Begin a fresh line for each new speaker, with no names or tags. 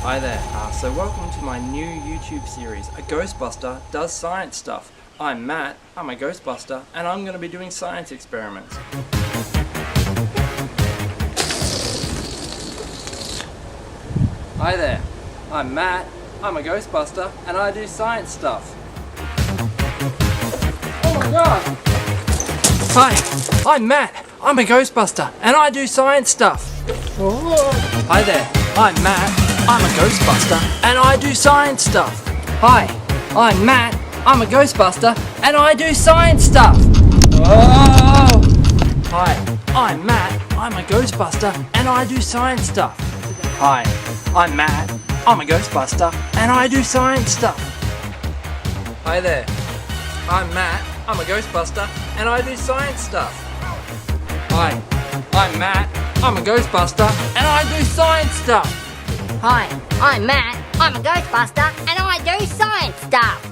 Hi there, so welcome to my new YouTube series, A Ghostbuster Does Science Stuff. I'm Matt, I'm a Ghostbuster, and I'm going to be doing science experiments. Hi there, I'm Matt, I'm a Ghostbuster, and I do science stuff. Oh my god! Hi, I'm Matt, I'm a Ghostbuster, and I do science stuff. Hi there, I'm Matt, I'm a Ghostbuster, and I do science stuff. Hi, I'm Matt, I'm a Ghostbuster, and I do science stuff. Whoa! Hi, I'm Matt, I'm a Ghostbuster, and I do science stuff. Hi, I'm Matt, I'm a Ghostbuster, and I do science stuff. Hi there, I'm Matt, I'm a Ghostbuster, and I do science stuff. Hi, I'm Matt, I'm a Ghostbuster, and I do science stuff.
Hi, I'm Matt, I'm a Ghostbuster, and I do science stuff.